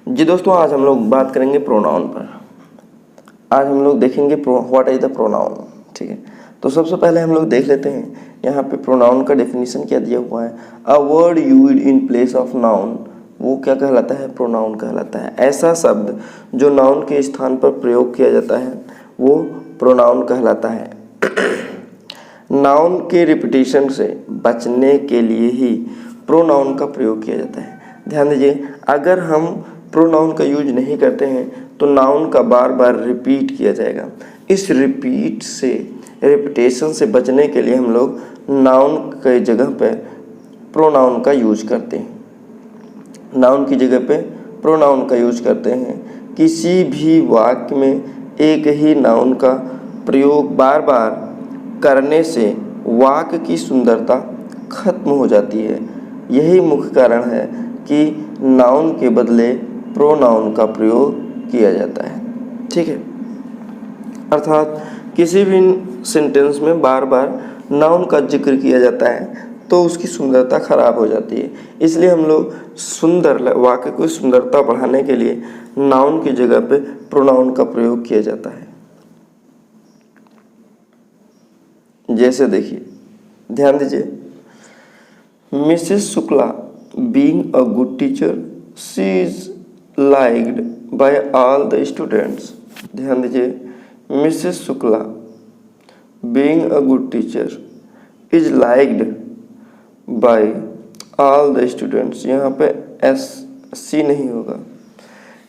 जी दोस्तों, आज हम लोग बात करेंगे प्रोनाउन पर। आज हम लोग देखेंगे व्हाट इज द प्रोनाउन। ठीक है, तो सबसे पहले हम लोग देख लेते हैं यहाँ पे प्रोनाउन का डेफिनेशन क्या दिया हुआ है। A word used in place of noun, वो क्या कहलाता है? प्रोनाउन कहलाता है। ऐसा शब्द जो नाउन के स्थान पर प्रयोग किया जाता है वो प्रोनाउन कहलाता है। नाउन के रिपीटिशन से बचने के लिए ही प्रोनाउन का प्रयोग किया जाता है। ध्यान दीजिए, अगर हम प्रोनाउन का यूज नहीं करते हैं तो नाउन का बार बार रिपीट किया जाएगा। इस रिपीटेशन से बचने के लिए हम लोग नाउन के जगह पे प्रोनाउन का यूज करते हैं। नाउन की जगह पे प्रोनाउन का यूज करते हैं। किसी भी वाक्य में एक ही नाउन का प्रयोग बार बार करने से वाक्य की सुंदरता खत्म हो जाती है। यही मुख्य कारण है कि नाउन के बदले प्रोनाउन का प्रयोग किया जाता है। ठीक है, अर्थात किसी भी सेंटेंस में बार बार नाउन का जिक्र किया जाता है तो उसकी सुंदरता खराब हो जाती है। इसलिए हम लोग वाक्य की सुंदरता बढ़ाने के लिए नाउन की जगह पे प्रोनाउन का प्रयोग किया जाता है। जैसे देखिए, ध्यान दीजिए, Mrs Shukla being a good teacher she is liked by all the students. ध्यान दीजिए, Mrs Shukla being a good teacher is liked by all the students. यहाँ पे एस सी नहीं होगा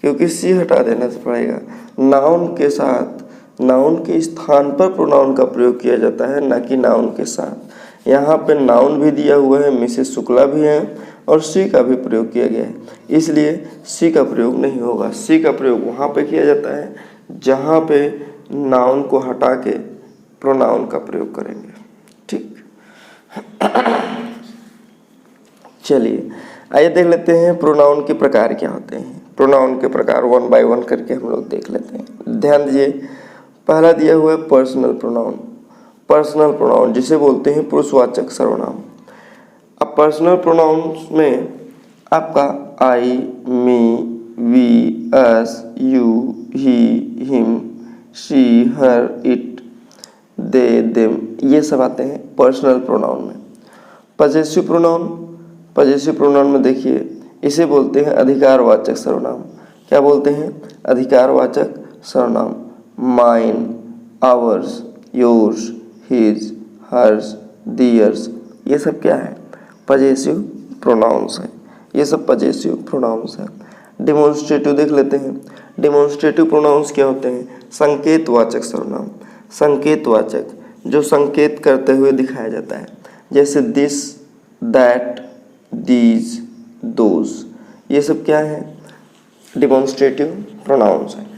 क्योंकि सी हटा देना पड़ेगा। नाउन के साथ, नाउन के स्थान पर प्रोनाउन का प्रयोग किया जाता है, ना कि नाउन के साथ। यहाँ पे नाउन भी दिया हुआ है, मिसेस शुक्ला भी है और सी का भी प्रयोग किया गया है, इसलिए सी का प्रयोग नहीं होगा। सी का प्रयोग वहाँ पे किया जाता है जहाँ पे नाउन को हटा के प्रोनाउन का प्रयोग करेंगे। ठीक, चलिए आइए देख लेते हैं प्रोनाउन के प्रकार क्या होते हैं। प्रोनाउन के प्रकार वन बाय वन करके हम लोग देख लेते हैं। ध्यान दीजिए, पहला दिया हुआ है पर्सनल प्रोनाउन। पर्सनल प्रोनाउन जिसे बोलते हैं पुरुषवाचक सर्वनाम। अब पर्सनल प्रोनाउंस में आपका I, me, we, us, you, he, him, she, her, it, they, them, ये सब आते हैं पर्सनल प्रोनाउन में। पजेसिव प्रोनाउन, पजेसिव प्रोनाउन में देखिए, इसे बोलते हैं अधिकारवाचक सर्वनाम। क्या बोलते हैं? अधिकारवाचक सर्वनाम। Mine, ours, yours, his, hers, theirs, ये सब क्या है? पजेसिव प्रोनाउंस है। ये सब पजेसिव प्रोनाउंस है। डिमॉन्स्ट्रेटिव देख लेते हैं। डिमॉन्स्ट्रेटिव प्रोनाउंस क्या होते हैं? संकेतवाचक सर्वनाम। संकेतवाचक, जो संकेत करते हुए दिखाया जाता है, जैसे दिस, दैट, दीज, दोज, ये सब क्या है? डिमॉन्स्ट्रेटिव प्रोनाउंस है।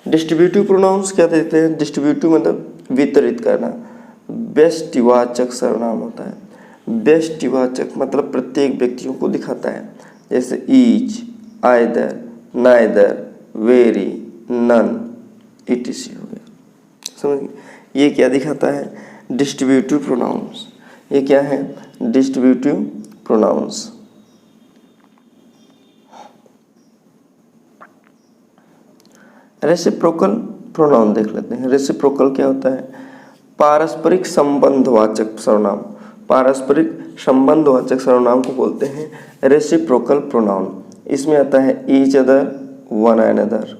डिस्ट्रीब्यूटिव प्रोनाउंस क्या देते हैं? डिस्ट्रीब्यूटिव मतलब वितरित करना। व्यष्टिवाचक सर्वनाम होता है। व्यष्टिवाचक मतलब प्रत्येक व्यक्तियों को दिखाता है, जैसे each, either, neither, every, none, etc हो गया। समझ गए? ये क्या दिखाता है? Distributive pronouns. ये क्या है? Distributive pronounce. रेसिप्रोकल प्रोनाउन देख लेते हैं। रेसिप्रोकल क्या होता है? पारस्परिक संबंधवाचक सर्वनाम। पारस्परिक संबंधवाचक सर्वनाम को बोलते हैं रेसिप्रोकल प्रोनाउन। इसमें आता है each other, one another.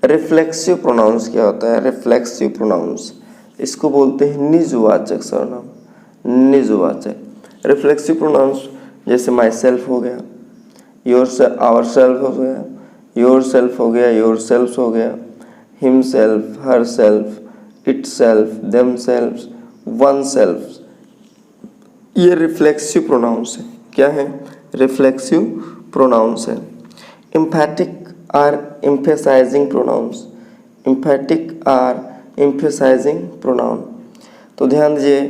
Reflexive pronouns क्या होता है? रिफ्लेक्सिव प्रोनाउंस, इसको बोलते हैं निजवाचक सर्वनाम। निजवाचक। रिफ्लेक्सिव प्रोनाउंस जैसे माई सेल्फ हो गया, आवर सेल्फ हो गया, योर सेल्फ हो गया, योर सेल्फ हो गया, himself, herself, itself, themself, oneself, ये रिफ्लेक्सिव प्रोनाउंस है। क्या है? रिफ्लेक्सिव प्रोनाउंस है। Emphatic or emphasising pronouns. Emphatic or emphasising pronoun, तो ध्यान दीजिए,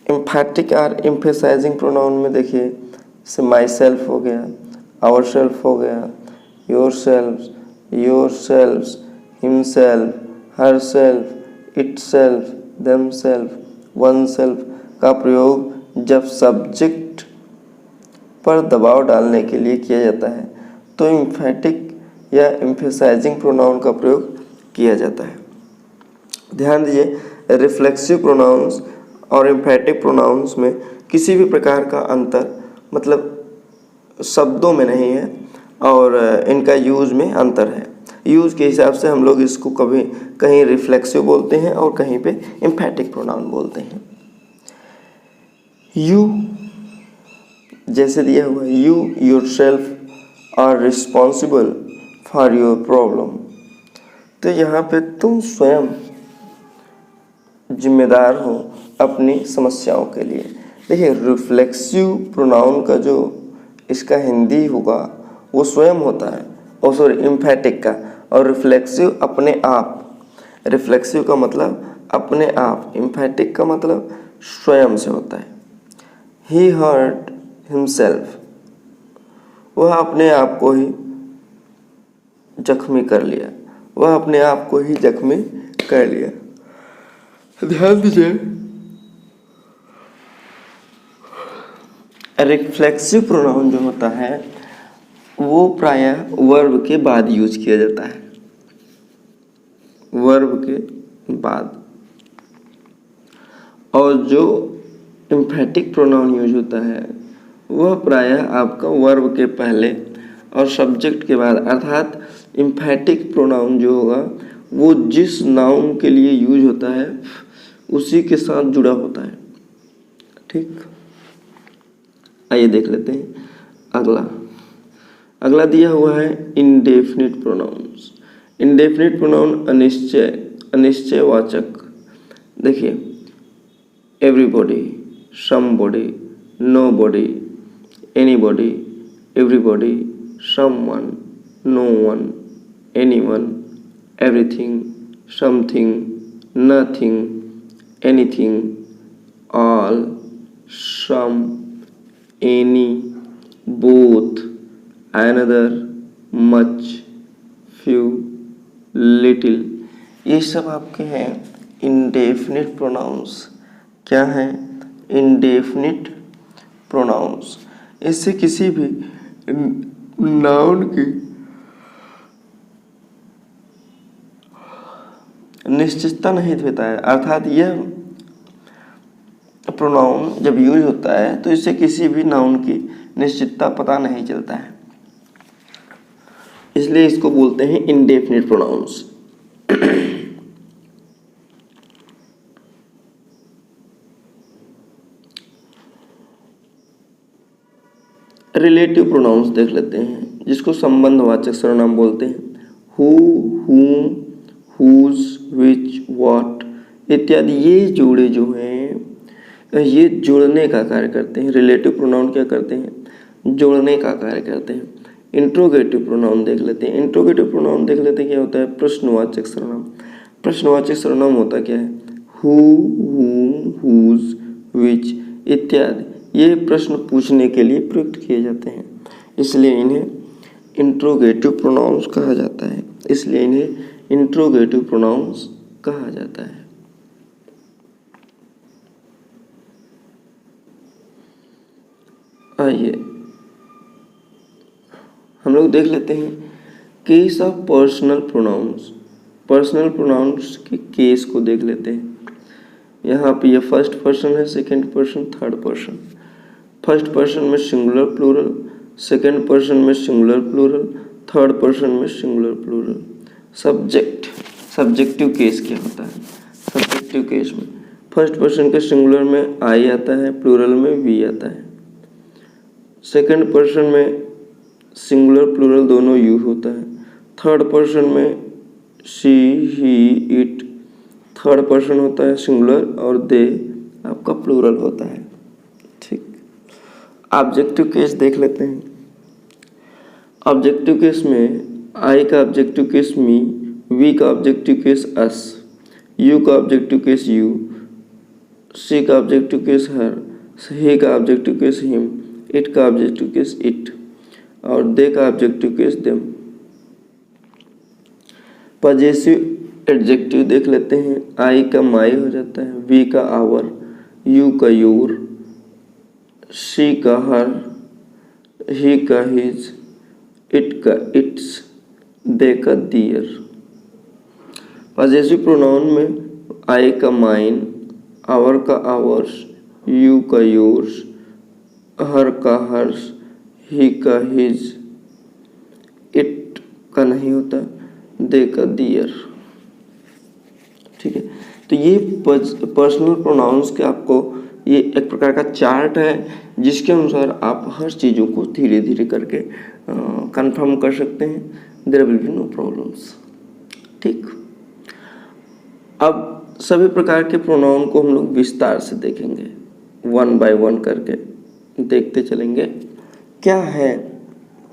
एम्फैटिक आर एम्फेसाइजिंग प्रोनाउन में देखिए, जैसे माई सेल्फ हो गया, आवर सेल्फ हो गया, your self, him self, herself, itself, themself, one self का प्रयोग जब सब्जेक्ट पर दबाव डालने के लिए किया जाता है तो एम्फेटिक या एम्फेसाइजिंग प्रोनाउन का प्रयोग किया जाता है। ध्यान दीजिए, रिफ्लेक्सिव प्रोनाउंस और एम्फेटिक प्रोनाउंस में किसी भी प्रकार का अंतर मतलब शब्दों में नहीं है और इनका यूज में अंतर है। यूज के हिसाब से हम लोग इसको कभी कहीं रिफ्लेक्सिव बोलते हैं और कहीं पे एम्फेटिक प्रोनाउन बोलते हैं। यू जैसे दिया हुआ है, you yourself are responsible for your problem, तो यहाँ पे तुम स्वयं जिम्मेदार हो अपनी समस्याओं के लिए। देखिए, रिफ्लेक्सिव प्रोनाउन का जो इसका हिंदी होगा वो स्वयं होता है, और सॉरी एम्फेटिक का, और रिफ्लेक्सिव अपने आप। रिफ्लेक्सिव का मतलब अपने आप, एम्फेटिक का मतलब स्वयं से होता है। ही हर्ट हिमसेल्फ, वह अपने आप को ही जख्मी कर लिया, वह अपने आप को ही जख्मी कर लिया। ध्यान दीजिए, रिफ्लेक्सिव प्रोनाउन जो होता है वो प्रायः वर्ब के बाद यूज किया जाता है, वर्ब के बाद। और जो एम्फेटिक प्रोनाउन यूज होता है वह प्रायः आपका वर्ब के पहले और सब्जेक्ट के बाद, अर्थात एम्फेटिक प्रोनाउन जो होगा वो जिस नाउन के लिए यूज होता है उसी के साथ जुड़ा होता है। ठीक, आइए देख लेते हैं अगला दिया हुआ है इंडेफिनिट प्रोनाउंस। इंडेफिनिट प्रोनाउन अनिश्चयवाचक। देखिए, everybody, somebody, nobody, anybody, everybody, someone, no one, anyone, everything, something, nothing, anything, all, some, any, both, another, much, few, little, ये सब आपके हैं इंडेफिनिट प्रोनाउंस। क्या है? Indefinite pronouns. इससे किसी भी नाउन की निश्चितता नहीं देता है, अर्थात यह प्रोनाउन जब यूज होता है तो इससे किसी भी नाउन की निश्चितता पता नहीं चलता है, इसलिए इसको बोलते हैं इंडेफिनिट प्रोनाउंस। रिलेटिव प्रोनाउंस देख लेते हैं, जिसको संबंधवाचक सर्वनाम बोलते हैं। हु, हुम, हुज, विच, व्हाट इत्यादि ये जोड़े जो हैं ये जोड़ने का कार्य करते हैं। रिलेटिव प्रोनाउन क्या करते हैं? जोड़ने का कार्य करते हैं। इंट्रोगेटिव प्रोनाउन देख लेते हैं। इंट्रोगेटिव प्रोनाउन देख लेते हैं क्या होता है? प्रश्नवाचक सर्वनाम। प्रश्नवाचक सर्वनाम होता क्या है? हु, हुम, हुज, विच इत्यादि ये प्रश्न पूछने के लिए प्रयुक्त किए जाते हैं, इसलिए इन्हें इंट्रोगेटिव प्रोनाउंस कहा जाता है। इसलिए इन्हें इंट्रोगेटिव प्रोनाउंस कहा जाता है। आइए हम लोग देख लेते हैं case of personal pronouns. Personal pronouns के केस को देख लेते हैं। यहाँ पे ये फर्स्ट पर्सन है, second person, third person. First person में सिंगुलर प्लूरल, सेकंड पर्सन में सिंगुलर प्लूरल, थर्ड पर्सन में singular plural. Subject, subjective case क्या होता है? सब्जेक्टिव केस में फर्स्ट पर्सन के सिंगुलर में आई आता है, प्लूरल में वी आता है। सेकंड पर्सन में सिंगुलर प्लूरल दोनों यूज होता है। थर्ड पर्सन में she, he, it third person होता है सिंगुलर और दे आपका प्लूरल होता है। ठीक, ऑब्जेक्टिव केस देख लेते हैं। ऑब्जेक्टिव केस में आई का ऑब्जेक्टिव केस मी, वी का ऑब्जेक्टिव केस अस, यू का ऑब्जेक्टिव केस यू, सी का ऑब्जेक्टिव केस हर, ही का ऑब्जेक्टिव केस हिम, इट का ऑब्जेक्टिव केस इट और दे का objective case them. Possessive adjective देख लेते हैं। आई का माई हो जाता है, वी का आवर, यू का योर, शी का हर, ही का हिज, इट का इट्स, दे का दियर। पॉजेसिव प्रोनाउन में आई का माइन, आवर का आवर्स, यू का योर्स, हर का हर्स, ही का हिज, इट का नहीं होता, दे का दियर। ठीक है, तो ये पर्सनल प्रोनाउंस के आपको ये एक प्रकार का चार्ट है जिसके अनुसार आप हर चीज़ों को धीरे धीरे करके कंफर्म कर सकते हैं। There will be no problems. ठीक, अब सभी प्रकार के प्रोनाउन को हम लोग विस्तार से देखेंगे, वन बाय वन करके देखते चलेंगे क्या है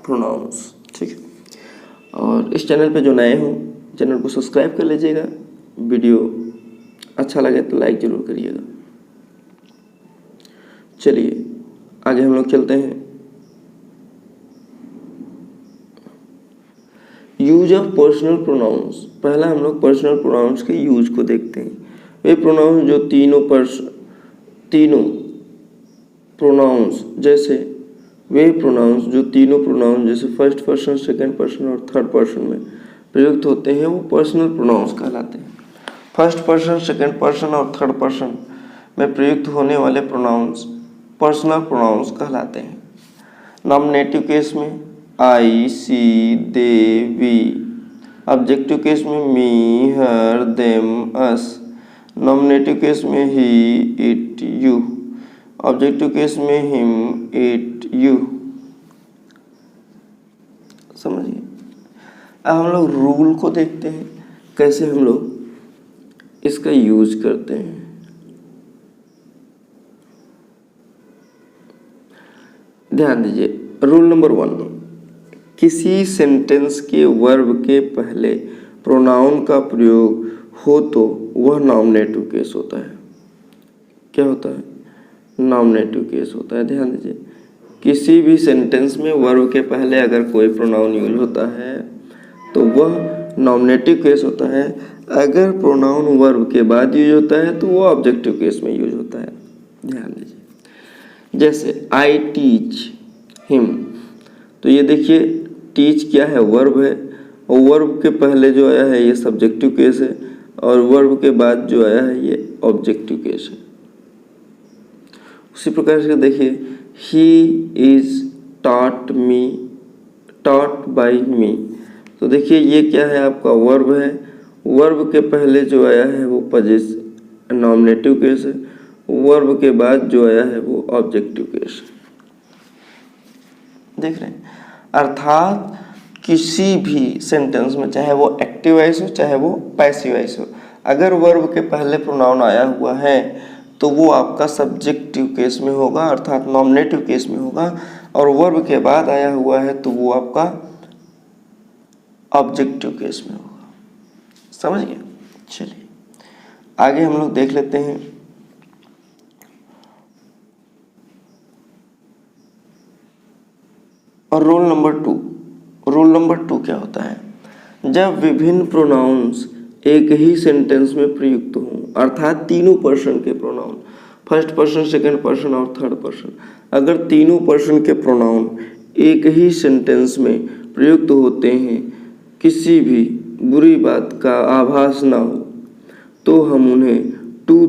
प्रोनाउंस। ठीक है, और इस चैनल पे जो नए हो चैनल को सब्सक्राइब कर लीजिएगा, वीडियो अच्छा लगे तो लाइक ज़रूर करिएगा। चलिए आगे हम लोग चलते हैं। Use of personal pronounce. पहला हम लोग पर्सनल प्रोनाउंस के यूज को देखते हैं। वे प्रोनाउंस जो तीनों प्रोनाउंस जैसे फर्स्ट पर्सन, सेकंड पर्सन और थर्ड पर्सन में प्रयुक्त होते हैं वो पर्सनल प्रोनाउंस कहलाते हैं। फर्स्ट पर्सन, सेकंड पर्सन और थर्ड पर्सन में प्रयुक्त होने वाले प्रोनाउंस पर्सनल प्रोनाउंस कहलाते हैं। नॉमिनेटिव केस में आई, सी, दे, वी। ऑब्जेक्टिव केस में मी, हर, देम, अस। नॉमिनेटिव केस में ही, इट, यू। ऑब्जेक्टिव केस में हिम, इट, यू। समझिए। अब हम लोग रूल को देखते हैं कैसे हम लोग इसका यूज करते हैं। ध्यान दीजिए, रूल नंबर 1, किसी सेंटेंस के वर्ब के पहले प्रोनाउन का प्रयोग हो तो वह नॉमिनेटिव केस होता है। क्या होता है? नॉमिनेटिव केस होता है। ध्यान दीजिए, किसी भी सेंटेंस में वर्ब के पहले अगर कोई प्रोनाउन यूज होता है तो वह नॉमिनेटिव केस होता है। अगर प्रोनाउन वर्ब के बाद यूज होता है तो वह ऑब्जेक्टिव केस में यूज होता है। ध्यान दीजिए, जैसे आई टीच हिम, तो ये देखिए टीच क्या है? वर्ब है, और वर्ब के पहले जो आया है ये सब्जेक्टिव केस है, और वर्ब के बाद जो आया है ये ऑब्जेक्टिव केस है। उसी प्रकार से देखिए, he is taught me, taught by me, तो देखिए ये क्या है? आपका वर्ब है। वर्ब के पहले जो आया है वो नॉमिनेटिव केस है, वर्ब के बाद जो आया है वो ऑब्जेक्टिव केस है। देख रहे हैं? अर्थात किसी भी सेंटेंस में, चाहे वो एक्टिव वॉइस हो चाहे वो पैसिव वॉइस हो, अगर वर्ब के पहले प्रोनाउन आया हुआ है तो वो आपका सब्जेक्टिव केस में होगा, अर्थात नॉमिनेटिव केस में होगा, और वर्ब के बाद आया हुआ है तो वो आपका ऑब्जेक्टिव केस में होगा। समझ गए? चलिए आगे हम लोग देख लेते हैं। और रूल नंबर 2 क्या होता है? जब विभिन्न प्रोनाउंस एक ही सेंटेंस में प्रयुक्त हों, अर्थात तीनों पर्सन के pronoun, first person, second person और थर्ड पर्सन, अगर तीनों पर्सन के प्रोनाउन एक ही सेंटेंस में प्रयुक्त होते हैं, किसी भी बुरी बात का आभास ना हो, तो हम उन्हें 2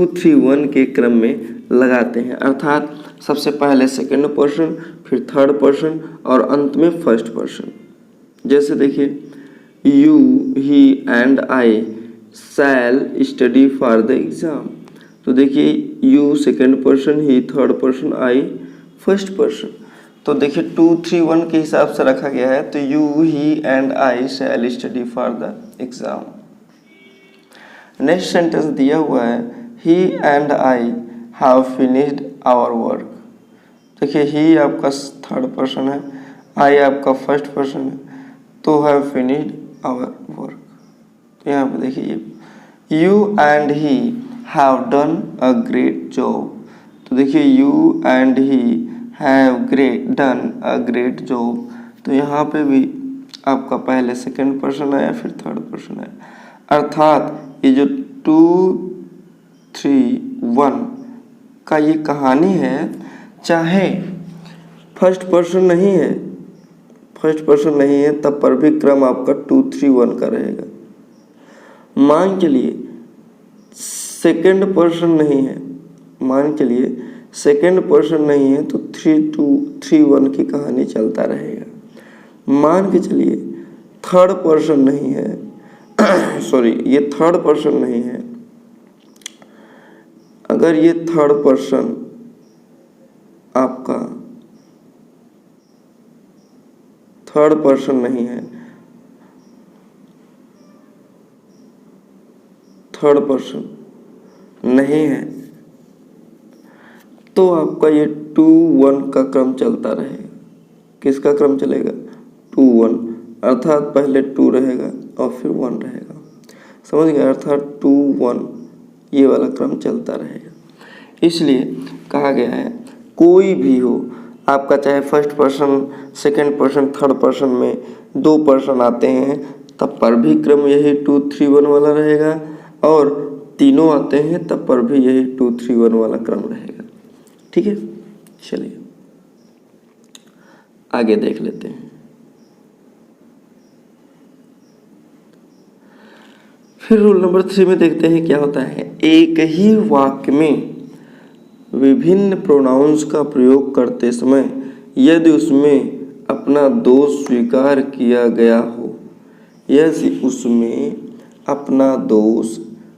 3 1 के क्रम में लगाते हैं। अर्थात सबसे पहले सेकंड पर्सन, फिर थर्ड पर्सन और अंत में फर्स्ट पर्सन। जैसे देखिए, you, he and I shall study for the exam, तो देखिए you second person, he third person, I first person. तो देखिए 2 3 1 के हिसाब से रखा गया है, तो you, he and I shall study for the exam. Next sentence दिया हुआ है, he and I have finished our work. देखिए ही आपका थर्ड पर्सन है, आई आपका फर्स्ट पर्सन है, तो हैव फिनिश्ड आवर वर्क। तो यहाँ पे देखिए you and he have done a great job, तो देखिए you and he have done a great job, तो यहाँ पे भी आपका पहले सेकंड पर्सन आया फिर थर्ड पर्सन आया। अर्थात ये जो 2 3 1 का ये कहानी है, चाहे फर्स्ट पर्सन नहीं है, फर्स्ट पर्सन नहीं है, तब पर भी क्रम आपका 2 3 1 का रहेगा। मान चलिए सेकंड पर्सन नहीं है, मान चलिए सेकंड पर्सन नहीं है तो 3 2 3 1 की कहानी चलता रहेगा। मान के चलिए थर्ड पर्सन नहीं है सॉरी ये थर्ड पर्सन नहीं है, अगर ये थर्ड पर्सन आपका थर्ड पर्सन नहीं है, थर्ड पर्सन नहीं है, तो आपका ये 2 1 का क्रम चलता रहेगा। किसका क्रम चलेगा? 2 1, अर्थात पहले 2 रहेगा और फिर 1 रहेगा। समझ गए? अर्थात 2 1 ये वाला क्रम चलता रहेगा। इसलिए कहा गया है कोई भी हो आपका, चाहे first person second person third person में 2 पर्सन आते हैं तब पर भी क्रम यही 2 3 1 वाला रहेगा, और तीनों आते हैं तब पर भी यही 2 3 1 वाला क्रम रहेगा। ठीक है, चलिए आगे देख लेते हैं। फिर रूल नंबर 3 में देखते हैं क्या होता है। एक ही वाक्य में विभिन्न प्रोनाउंस का प्रयोग करते समय यदि उसमें अपना दोष स्वीकार किया गया हो, यदि उसमें अपना दोष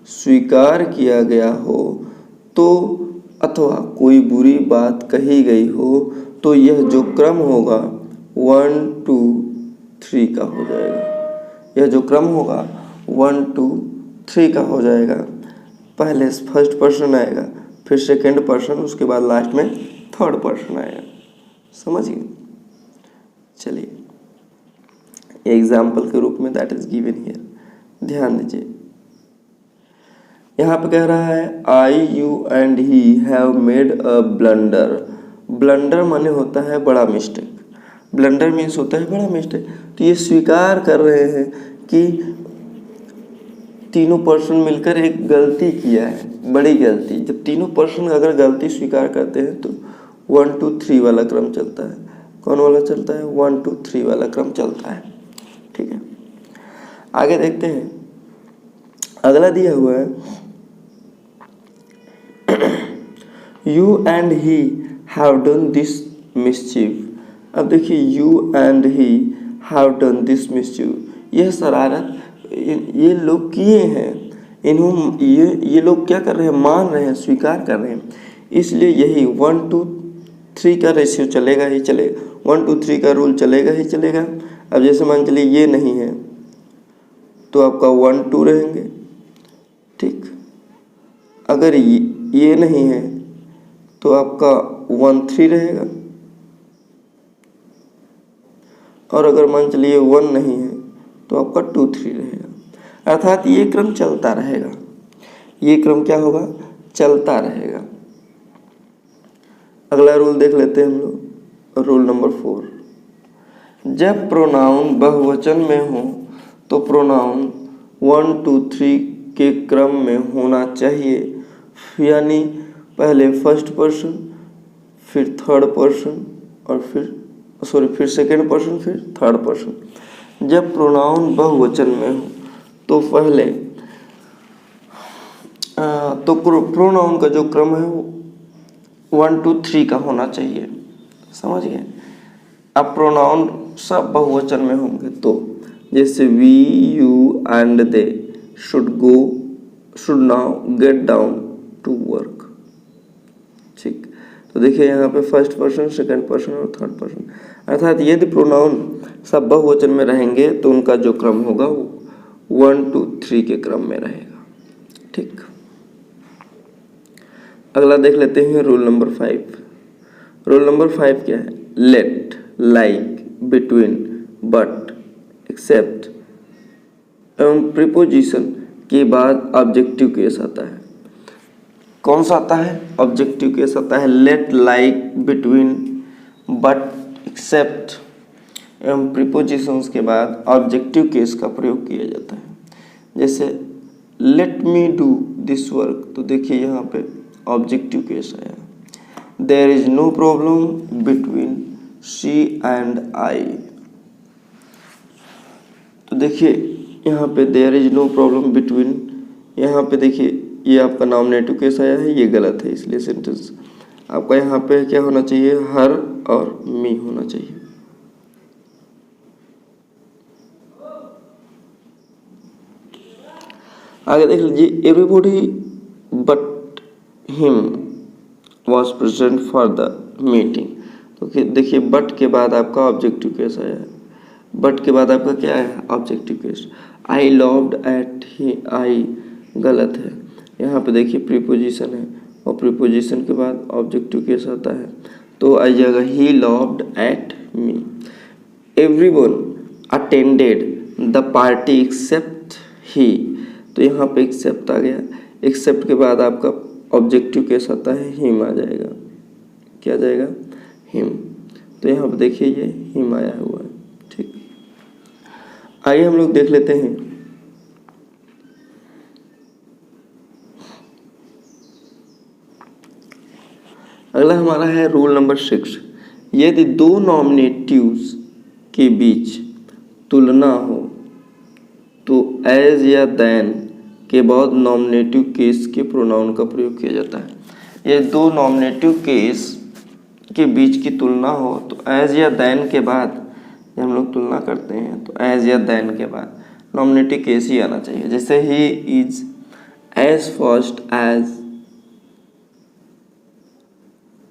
स्वीकार किया गया हो तो अथवा कोई बुरी बात कही गई हो तो यह जो क्रम होगा 1 2 3 का हो जाएगा। यह जो क्रम होगा 1 2 3 का हो जाएगा। पहले फर्स्ट पर्सन आएगा, फिर सेकंड पर्सन, उसके बाद लास्ट में थर्ड पर्सन आएगा। समझिए? चलिए एग्जाम्पल के रूप में दैट इज गिवन हियर, ध्यान दीजिए। यहाँ पे कह रहा है I you and he have made a blunder. Blunder माने होता है बड़ा मिस्टेक, ब्लंडर मीन्स होता है बड़ा मिस्टेक। तो ये स्वीकार कर रहे हैं कि तीनों पर्सन मिलकर एक गलती किया है, बड़ी गलती। जब तीनों पर्सन अगर गलती स्वीकार करते हैं तो 1 2 3 वाला क्रम चलता है। कौन वाला चलता है? 1 2 3 वाला क्रम चलता है। ठीक है, आगे देखते हैं। अगला दिया हुआ है you and he have done this mischief. अब देखिए you and he have done this mischief, यह शरारत ये लोग किए हैं। ये लोग क्या कर रहे हैं? मान रहे हैं, स्वीकार कर रहे हैं। इसलिए यही 1 2 3 का रेशियो चलेगा ही चलेगा, 1 2 3 का रूल चलेगा ही चलेगा। अब जैसे मान चलिए ये नहीं है तो आपका 1 2 रहेंगे। ठीक, अगर ये नहीं है तो आपका 1 3 रहेगा, और अगर मान चलिए 1 नहीं है तो आपका 2 3 रहेगा। अर्थात ये क्रम चलता रहेगा। ये क्रम क्या होगा? चलता रहेगा। अगला रूल देख लेते हैं हम लोग, रूल नंबर 4। जब प्रोनाउन बहुवचन में हो तो प्रोनाउन 1 2 3 के क्रम में होना चाहिए, यानी पहले फर्स्ट पर्सन, फिर थर्ड पर्सन, और फिर सेकंड पर्सन, फिर थर्ड पर्सन। जब प्रोनाउन बहुवचन में हो तो पहले तो प्रोनाउन का जो क्रम है वो 1 2 3 का होना चाहिए। समझ गए? अब प्रोनाउन सब बहुवचन में होंगे तो जैसे we you and they should now get down to work. ठीक, तो देखिए यहाँ पे फर्स्ट पर्सन, सेकंड पर्सन और थर्ड पर्सन। अर्थात यदि प्रोनाउन सब बहुवचन में रहेंगे तो उनका जो क्रम होगा वो 1 2 3 के क्रम में रहेगा। ठीक, अगला देख लेते हैं रूल नंबर 5। रूल नंबर 5 क्या है? Let, like, between, but, except एवं प्रीपोजिशन के बाद ऑब्जेक्टिव केस आता है। कौन सा आता है? ऑब्जेक्टिव केस आता है। Let, like, between, but, except एवं प्रीपोजिशंस के बाद ऑब्जेक्टिव केस का प्रयोग किया जाता है। जैसे let me do this work, तो देखिए यहाँ पे ऑब्जेक्टिव केस आया। There is no problem between she and I. तो देखिए यहाँ पे there is no problem between, यहाँ पे देखिए ये आपका नॉमिनेटिव केस आया है, ये गलत है, इसलिए सेंटेंस आपका यहाँ पे क्या होना चाहिए, हर और मी होना चाहिए। आगे देख लीजिए, everybody but him was present for the meeting. तो देखिए बट के बाद आपका ऑब्जेक्टिव केस आया है, बट के बाद आपका क्या है, objective case. I loved at he, I गलत है, यहाँ पे देखिए प्रीपोजिशन है और प्रीपोजिशन के बाद ऑब्जेक्टिव केस आता है, तो आ जाएगा he loved at me. Everyone attended the party except he, तो यहाँ पे एक्सेप्ट आ गया, एक्सेप्ट के बाद आपका ऑब्जेक्टिव केस आता है, हिम आ जाएगा, क्या जाएगा, हिम। तो यहाँ पे देखिए ये हिम आया हुआ है, ठीक। आइए हम लोग देख लेते हैं अगला हमारा है रूल नंबर 6। यदि दो नॉमिनेटिव्स के बीच तुलना हो तो एज या देन के बाद नॉमिनेटिव केस के प्रोनाउन का प्रयोग किया जाता है। ये दो नॉमिनेटिव केस के बीच की तुलना हो तो एज या देन के बाद, जब हम लोग तुलना करते हैं तो एज या देन के बाद नॉमिनेटिव केस ही आना चाहिए। जैसे he is as first as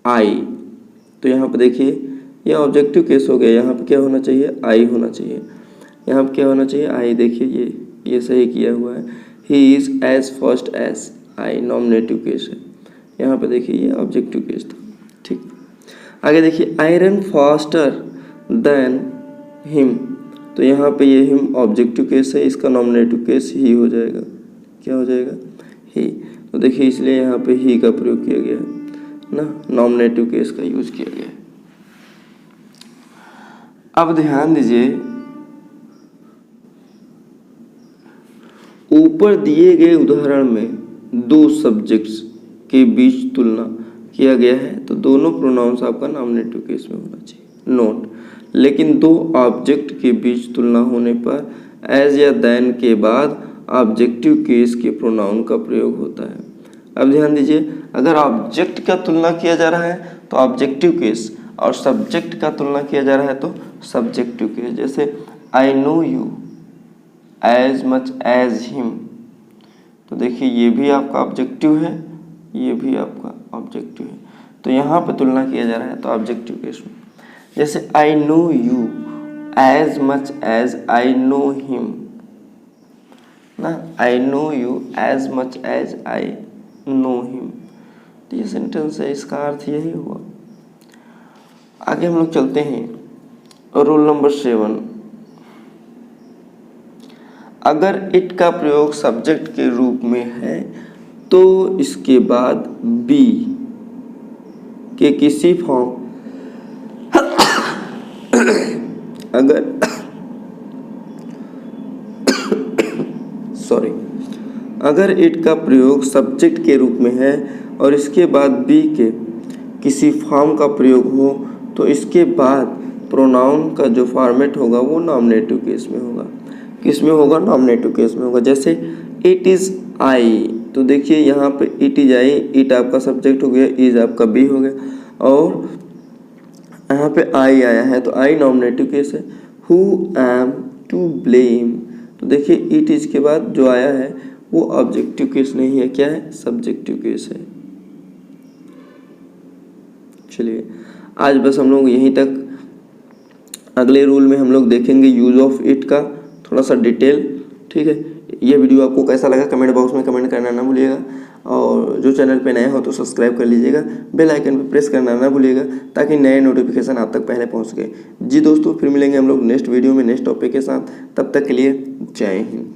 I, तो यहाँ पे देखिए ये ऑब्जेक्टिव केस हो गया, यहाँ पे क्या होना चाहिए, आई होना चाहिए, यहाँ पे क्या होना चाहिए, आई। देखिए ये सही किया हुआ है, he is as first as I nominative case है, यहाँ पे देखिए ये ऑब्जेक्टिव केस था, ठीक। आगे देखिए आयरन फास्टर देन हिम, तो यहाँ पे ये हिम ऑब्जेक्टिव केस है, इसका नॉमिनेटिव केस ही हो जाएगा, क्या हो जाएगा, ही। तो देखिए इसलिए यहाँ पे ही का प्रयोग किया गया है ना, नॉमिनेटिव केस का यूज किया गया है। अब ध्यान दीजिए, ऊपर दिए गए उदाहरण में दो सब्जेक्ट्स के बीच तुलना किया गया है तो दोनों प्रोनाउंस आपका नॉमिनेटिव केस में होना चाहिए, नोट। लेकिन दो ऑब्जेक्ट के बीच तुलना होने पर एज या देन के बाद ऑब्जेक्टिव केस के प्रोनाउन का प्रयोग होता है। अब ध्यान दीजिए, अगर ऑब्जेक्ट का तुलना किया जा रहा है तो ऑब्जेक्टिव केस, और सब्जेक्ट का तुलना किया जा रहा है तो सब्जेक्टिव केस। जैसे I know you as much as him, तो देखिए ये भी आपका ऑब्जेक्टिव है, ये भी आपका ऑब्जेक्टिव है, तो यहाँ पे तुलना किया जा रहा है तो ऑब्जेक्टिव केस में। जैसे I know you as much as I know him ना, I know you as much as I know him, तो ये सेंटेंस है, इसका अर्थ यही हुआ। आगे हम लोग चलते हैं रूल नंबर 7। अगर इट का प्रयोग सब्जेक्ट के रूप में है तो इसके बाद बी के किसी फॉर्म अगर इट का प्रयोग सब्जेक्ट के रूप में है और इसके बाद बी के किसी फॉर्म का प्रयोग हो तो इसके बाद प्रोनाउन का जो फॉर्मेट होगा वो नॉमिनेटिव केस में होगा। किस में होगा, नॉमिनेटिव केस में होगा। जैसे इट इज़ आई, तो देखिए यहाँ पे इट इज आई, इट आपका सब्जेक्ट हो गया, इज आपका बी हो गया, और यहाँ पे आई आया है तो आई नॉमिनेटिव केस है। हु एम टू ब्लेम, तो देखिए इट इज के बाद जो आया है वो ऑब्जेक्टिव केस नहीं है, क्या है, सब्जेक्टिव केस है। चलिए आज बस हम लोग यहीं तक, अगले रूल में हम लोग देखेंगे यूज ऑफ इट का थोड़ा सा डिटेल, ठीक है। ये वीडियो आपको कैसा लगा कमेंट बॉक्स में कमेंट करना ना भूलिएगा, और जो चैनल पे नए हो तो सब्सक्राइब कर लीजिएगा, बेल आइकन पे प्रेस करना ना भूलिएगा ताकि नए नोटिफिकेशन आप तक पहले पहुंच गए। जी दोस्तों, फिर मिलेंगे हम लोग नेक्स्ट वीडियो में नेक्स्ट टॉपिक के साथ, तब तक के लिए जय हिंद।